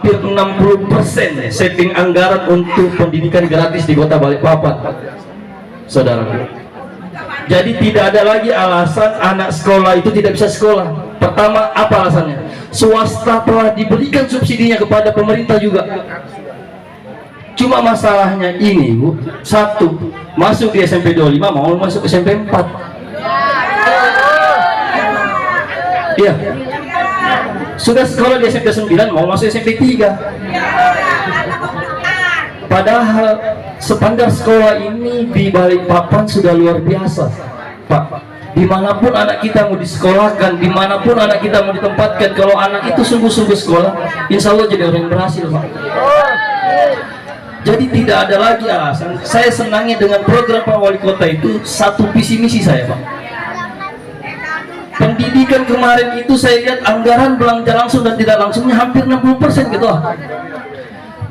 hampir 60% setting anggaran untuk pendidikan gratis di Kota Balikpapan, saudara. Jadi tidak ada lagi alasan anak sekolah itu tidak bisa sekolah. Pertama, apa alasannya? Swasta telah diberikan subsidinya kepada pemerintah juga. Cuma masalahnya ini, Bu, satu, masuk di SMP 25 mau masuk SMP 4. Iya. Sudah sekolah di SMP 9 mau masuk SMP 3. Padahal standar sekolah ini di Balikpapan sudah luar biasa, Pak. Dimanapun anak kita mau disekolahkan, dimanapun anak kita mau ditempatkan, kalau anak itu sungguh-sungguh sekolah, insya Allah jadi orang yang berhasil, Pak. Jadi tidak ada lagi alasan. Saya senangnya dengan program Pak Wali Kota itu, satu visi misi saya, Pak. Pendidikan kemarin itu saya lihat anggaran belanja langsung dan tidak langsungnya hampir 60% gitu.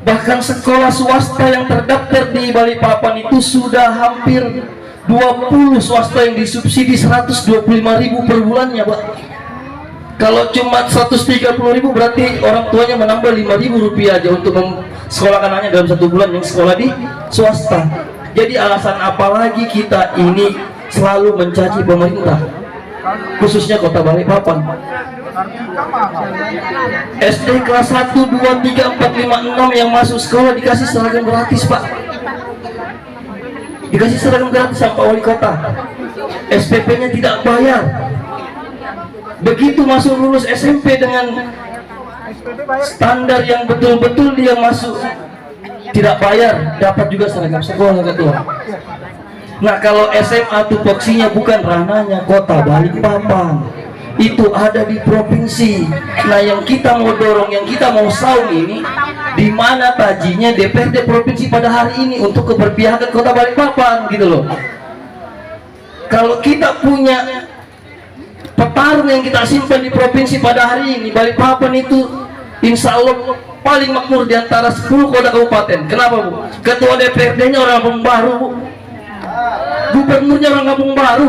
Bahkan sekolah swasta yang terdaftar di Balikpapan itu sudah hampir 20 swasta yang disubsidi 125.000 per bulannya, Pak. Kalau cuma 130.000 berarti orang tuanya menambah 5.000 rupiah aja untuk sekolahkan anaknya dalam 1 bulan yang sekolah di swasta. Jadi alasan apa lagi kita ini selalu mencaci pemerintah, khususnya Kota Balikpapan. SD kelas 1, 2, 3, 4, 5, 6 yang masuk sekolah dikasih seragam gratis, Pak. Dikasih seragam gratis sama Pak Wali Kota. SPP-nya tidak bayar. Begitu masuk lulus SMP dengan standar yang betul-betul dia masuk tidak bayar, dapat juga seragam sekolah, ketua. Nah, kalau SMA tupoksinya bukan ranahnya Kota Balikpapan, itu ada di provinsi. Nah, yang kita mau dorong, yang kita mau saung ini, di mana tajinya DPRD provinsi pada hari ini untuk keberpihakan Kota Balikpapan, gitu loh. Kalau kita punya petarung yang kita simpan di provinsi pada hari ini, Balikpapan itu insya Allah paling makmur di antara 10 kota kabupaten. Kenapa, Bu? Ketua DPRD-nya orang Kampung Baru, Bu. Gubernurnya orang Kampung Baru.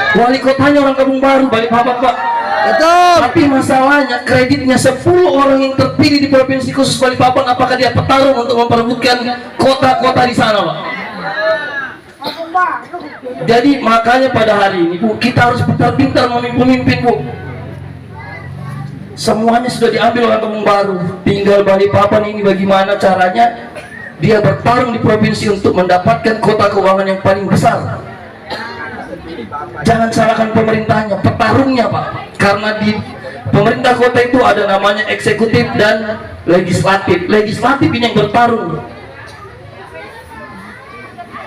Wali kotanya orang Kampung Baru, Balikpapan, Pak. Betul. Tapi masalahnya kreditnya 10 orang yang terpilih di provinsi khusus Balikpapan, apakah dia petarung untuk memperebutkan kota-kota di sana, Pak? Jadi makanya pada hari ini, Bu, kita harus pintar-pintar memimpin, Bu. Semuanya sudah diambil orang Kampung Baru, tinggal Balikpapan ini bagaimana caranya dia bertarung di provinsi untuk mendapatkan kota keuangan yang paling besar. Jangan salahkan pemerintahnya, petarungnya, Pak. Karena di pemerintah kota itu ada namanya eksekutif dan legislatif. Legislatif ini yang bertarung.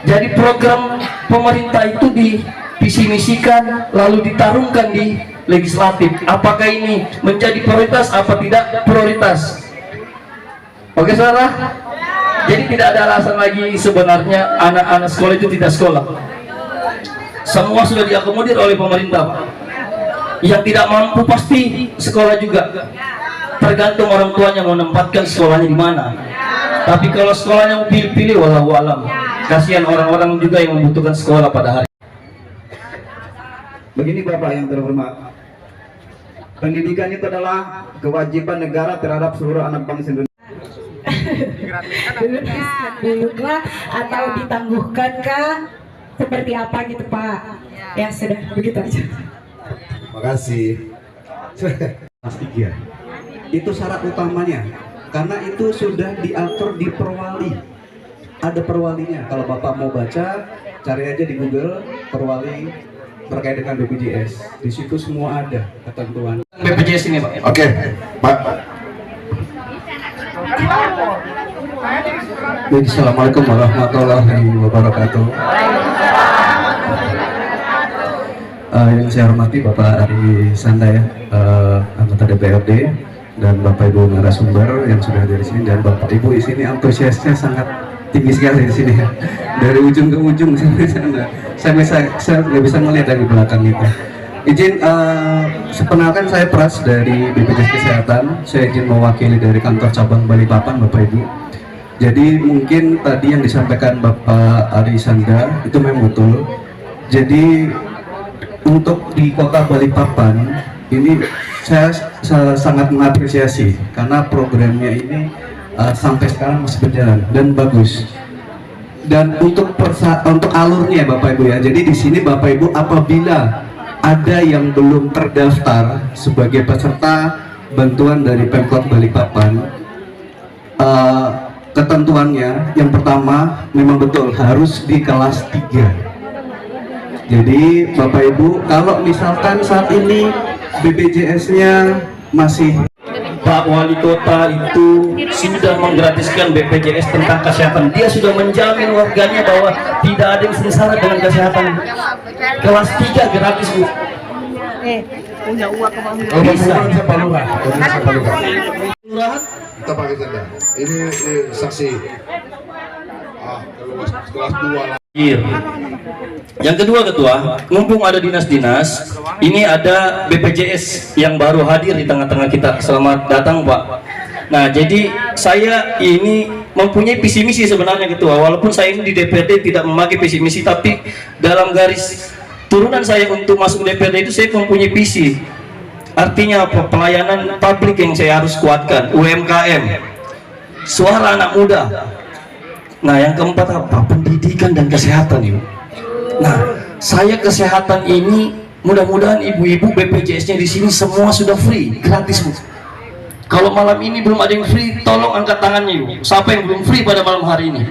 Jadi program pemerintah itu divisi-misikan lalu ditarungkan di legislatif. Apakah ini menjadi prioritas apa tidak prioritas? Oke, saudara. Jadi tidak ada alasan lagi sebenarnya anak-anak sekolah itu tidak sekolah. Semua sudah diakomodir oleh pemerintah, Pak. Yang tidak mampu pasti sekolah juga. Tergantung orang tuanya mau menempatkan sekolahnya di mana. Tapi kalau sekolahnya mau pilih-pilih, wallahu alam. Kasihan orang-orang juga yang membutuhkan sekolah pada hari. Begini Bapak yang terhormat, pendidikan itu adalah kewajiban negara terhadap seluruh anak bangsa Indonesia. Dulu atau ditangguhkankah? Seperti apa gitu, Pak? Ya sudah, begitu aja. Makasih. Mas Tiga, itu syarat utamanya, karena itu sudah diatur di perwali. Ada perwalinya. Kalau Bapak mau baca, cari aja di Google perwali terkait dengan BPJS. Di situ semua ada ketentuan. BPJS ini, Pak. Oke, Pak. Assalamualaikum warahmatullahi wabarakatuh. Yang saya hormati Bapak Ari Sanda ya, anggota DPRD, dan Bapak Ibu narasumber yang sudah hadir di sini, dan Bapak Ibu di sini antusiasnya sangat tinggi sekali di sini ya. Dari ujung ke ujung sampai sana. Saya nggak bisa melihat dari belakang itu. Izin sepenalkan, saya Pras dari BPJS Kesehatan. Saya izin mewakili dari kantor cabang Balikpapan, Bapak Ibu. Jadi mungkin tadi yang disampaikan Bapak Ari Sanda itu memang betul. Jadi untuk di kota Balikpapan ini saya sangat mengapresiasi karena programnya ini sampai sekarang masih berjalan dan bagus. Dan untuk alurnya Bapak Ibu ya, jadi di sini Bapak Ibu apabila ada yang belum terdaftar sebagai peserta bantuan dari Pemkot Balikpapan, ketentuannya yang pertama memang betul harus di kelas 3. Jadi Bapak Ibu kalau misalkan saat ini BPJS-nya masih, Pak Wali Kota itu sudah menggratiskan BPJS tentang kesehatan. Dia sudah menjamin warganya bahwa tidak ada yang sengsara dengan kesehatan. Kelas 3 gratis, Bu. Punya uang ke Bisa. Kita pakai tenda. Ini saksi. Kelas 2 lah. Yang kedua Ketua, mumpung ada dinas-dinas, ini ada BPJS yang baru hadir di tengah-tengah kita. Selamat datang Pak. Nah jadi saya ini mempunyai visi misi sebenarnya Ketua, walaupun saya ini di DPRD tidak memakai visi misi, tapi dalam garis turunan saya untuk masuk DPRD itu saya mempunyai visi. Artinya apa? Pelayanan publik yang saya harus kuatkan, UMKM, suara anak muda. Nah yang keempat apa? Pendidikan dan kesehatan Ibu. Nah saya kesehatan ini mudah-mudahan ibu-ibu BPJS-nya di sini semua sudah free, gratis Bu. Kalau malam ini belum ada yang free, tolong angkat tangannya Ibu. Siapa yang belum free pada malam hari ini?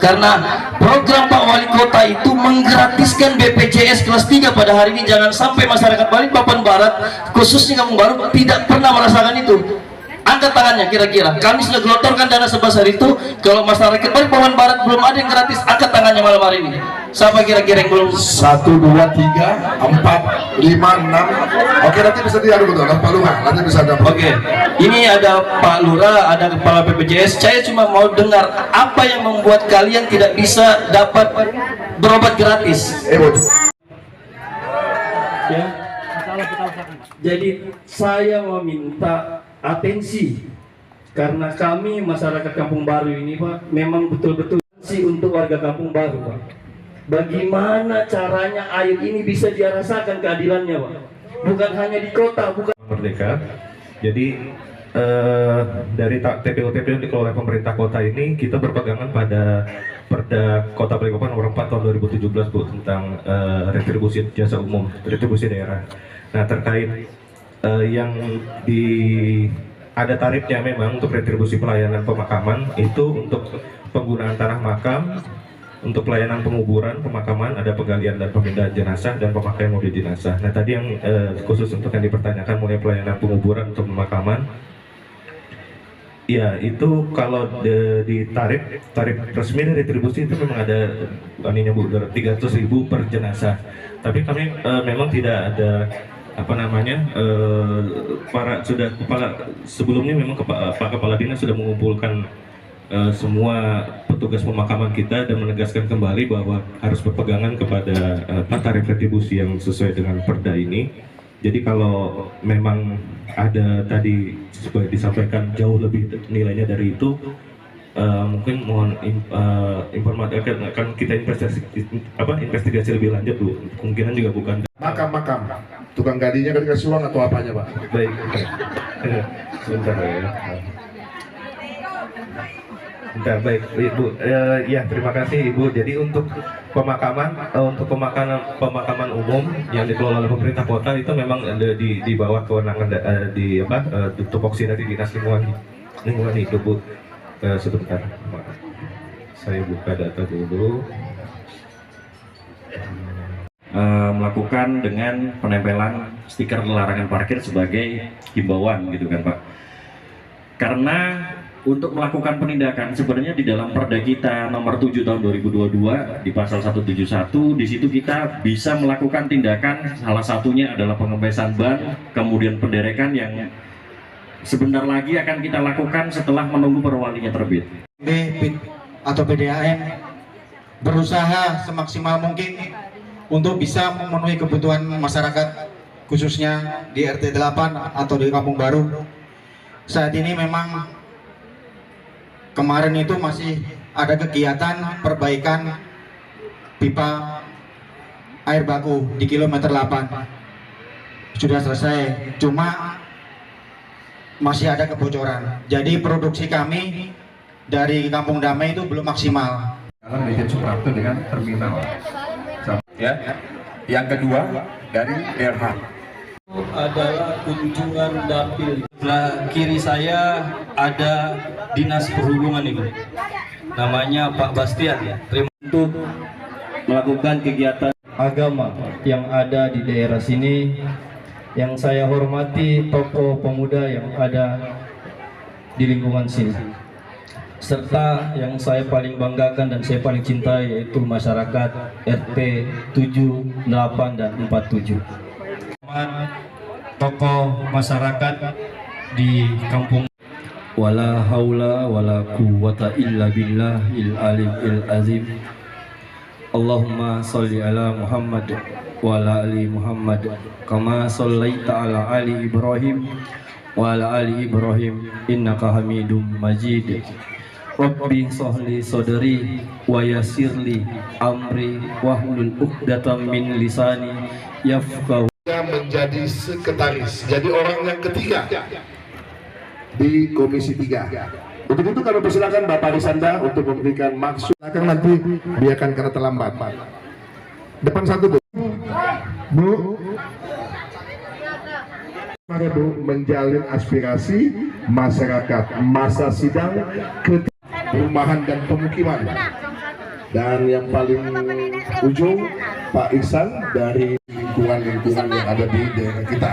Karena program Pak Wali Kota itu menggratiskan BPJS kelas 3 pada hari ini. Jangan sampai masyarakat Balikpapan Barat, khususnya Kampung Baru, tidak pernah merasakan itu. Angkat tangannya kira-kira. Kami sudah gelontorkan dana sebesar itu. Kalau masyarakat Balikpapan Barat belum ada yang gratis, angkat tangannya malam hari ini. Siapa kira-kira yang belum? 1, 2, 3, 4, 5, 6. Oke, nanti bisa diadu betul. Pak Lurah, nanti bisa dapat. Oke, ini ada Pak Lurah, ada Kepala BPJS. Saya cuma mau dengar apa yang membuat kalian tidak bisa dapat berobat gratis. Ya. Jadi saya meminta atensi karena kami masyarakat Kampung Baru ini Pak memang betul-betul sih untuk warga Kampung Baru Pak. Bagaimana caranya air ini bisa dirasakan keadilannya Pak? Bukan hanya di kota, bukan Merdeka. Jadi dari TPU-TPU yang dikelola pemerintah kota ini kita berpegangan pada Perda Kota Balikpapan nomor 4 tahun 2017 Bu tentang retribusi jasa umum, retribusi daerah. Nah terkait yang ada tarifnya memang untuk retribusi pelayanan pemakaman itu untuk penggunaan tanah makam, untuk pelayanan penguburan, pemakaman, ada penggalian dan pemindahan jenazah dan pemakaian mobil jenazah. Nah tadi yang khusus untuk yang dipertanyakan mulai pelayanan penguburan untuk pemakaman, ya itu kalau di tarif resmi dari retribusi itu memang ada aninya Bu, 300.000 per jenazah. Tapi kami memang tidak ada apa namanya sudah kepala sebelumnya memang Pak Kepala Dinas sudah mengumpulkan semua petugas pemakaman kita dan menegaskan kembali bahwa harus berpegangan kepada tarif retribusi yang sesuai dengan Perda ini. Jadi kalau memang ada tadi seperti disampaikan jauh lebih nilainya dari itu, mungkin mohon informasi akan kita investigasi lebih lanjut Bu. Kemungkinan juga bukan Makam. Tukang gadinya kan dikasih uang atau apanya Pak? baik. Sebentar ya. Bentar, baik Ibu. Ya terima kasih Ibu. Jadi untuk pemakaman umum yang dikelola oleh pemerintah kota itu memang ada di bawah kewenangan tupoksi dari Dinas Lingkungan Hidup Bu. Sebentar, saya buka data dulu. Melakukan dengan penempelan stiker larangan parkir sebagai himbauan gitu kan Pak. Karena untuk melakukan penindakan sebenarnya di dalam Perda kita nomor 7 tahun 2022 di pasal 171 di situ kita bisa melakukan tindakan, salah satunya adalah pengempesan ban, kemudian penderekan yang sebentar lagi akan kita lakukan setelah menunggu perwalinya terbit. Atau PDAM berusaha semaksimal mungkin untuk bisa memenuhi kebutuhan masyarakat khususnya di RT 8 atau di Kampung Baru. Saat ini memang kemarin itu masih ada kegiatan perbaikan pipa air baku di kilometer 8 sudah selesai, cuma masih ada kebocoran. Jadi produksi kami dari Kampung Damai itu belum maksimal. Jalan Lejen Suprapto dengan terminal. Ya. Yang kedua dari RH. Adalah kunjungan dapil. Sebelah kiri saya ada dinas perhubungan Ibu. Namanya Pak Bastian. Terima untuk melakukan kegiatan agama yang ada di daerah sini. Yang saya hormati tokoh pemuda yang ada di lingkungan sini, serta yang saya paling banggakan dan saya paling cintai yaitu masyarakat RT 7, 8, dan 47. Tokoh masyarakat di kampung. Wala haula wala quwwata illa billahil aliyyil azim. Allahumma sholli ala Muhammad wa ala ali Muhammad kama shallaita ala ali Ibrahim wa ala ali Ibrahim innaka Hamidum Majid. Rabbi sholli sadri wa yassirli amri wahlul 'uqdatam min lisani yafqahu. Menjadi sekretaris, jadi orang yang ketiga di Komisi 3. Untuk itu kami persilakan Bapak Risanda untuk memberikan maksud. Akan nanti biarkan karena terlambat. Depan satu Bu. Bu. Mari Bu menjalin aspirasi masyarakat masa sidang ke perumahan dan pemukiman. Dan yang paling ujung Pak Ihsan dari lingkungan-lingkungan yang ada di daerah kita.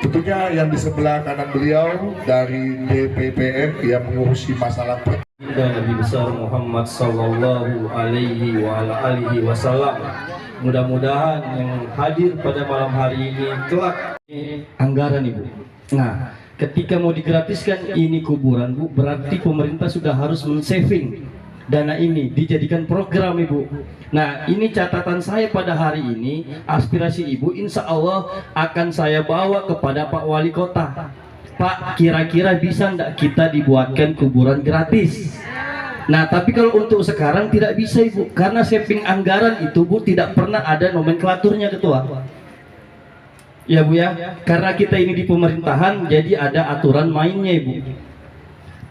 Tentunya yang di sebelah kanan beliau dari DPPR yang mengurusi masalah Nabi besar Muhammad sallallahu alaihi wa ala alihi wasallam. Mudah-mudahan yang hadir pada malam hari ini kelak anggaran Ibu. Nah, ketika mau digratiskan ini kuburan Bu, berarti pemerintah sudah harus men-saving dana ini dijadikan program Ibu. Nah, ini catatan saya pada hari ini, aspirasi Ibu insya Allah akan saya bawa kepada Pak Wali Kota. Pak, kira-kira bisa enggak kita dibuatkan kuburan gratis? Nah, tapi kalau untuk sekarang tidak bisa Ibu, karena saving anggaran itu Bu tidak pernah ada nomenklaturnya Ketua. Ya Bu ya, karena kita ini di pemerintahan jadi ada aturan mainnya Ibu.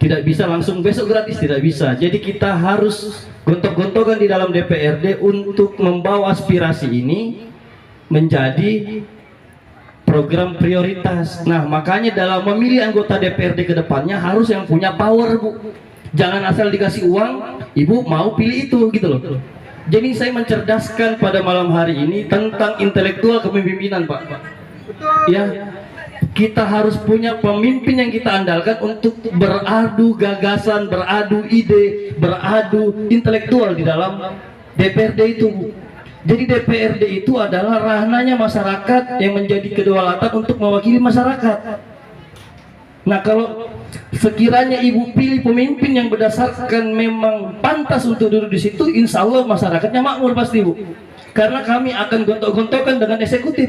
Tidak bisa langsung besok gratis, tidak bisa. Jadi kita harus gontok-gontokan di dalam DPRD untuk membawa aspirasi ini menjadi program prioritas. Nah, makanya dalam memilih anggota DPRD ke depannya harus yang punya power Bu. Jangan asal dikasih uang, Ibu mau pilih itu gitu loh. Jadi saya mencerdaskan pada malam hari ini tentang intelektual kepemimpinan Pak. Ya. Kita harus punya pemimpin yang kita andalkan untuk beradu gagasan, beradu ide, beradu intelektual di dalam DPRD itu. Jadi DPRD itu adalah ranahnya masyarakat yang menjadi kedaulatan untuk mewakili masyarakat. Nah, kalau sekiranya Ibu pilih pemimpin yang berdasarkan memang pantas untuk duduk di situ, insya Allah masyarakatnya makmur pasti Bu. Karena kami akan gontok-gontokan dengan eksekutif.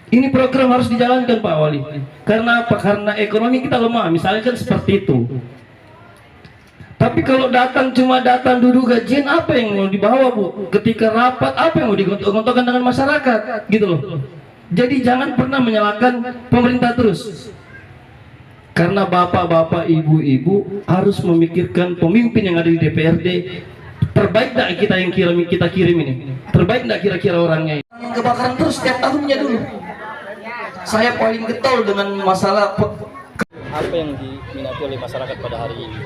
Ini program harus dijalankan Pak Wali. Karena apa? Karena ekonomi kita lemah, misalnya kan seperti itu. Tapi kalau cuma datang duduk gajian, apa yang mau dibawa Bu? Ketika rapat, apa yang mau digontok-gontokkan dengan masyarakat? Gitu loh. Jadi jangan pernah menyalahkan pemerintah terus. Karena bapak-bapak, ibu-ibu harus memikirkan pemimpin yang ada di DPRD. Terbaik enggak kita kirim ini? Terbaik enggak kira-kira orangnya? Kebakaran terus setiap tahunnya dulu. Saya paling getol dengan masalah apa yang diminati oleh masyarakat pada hari ini.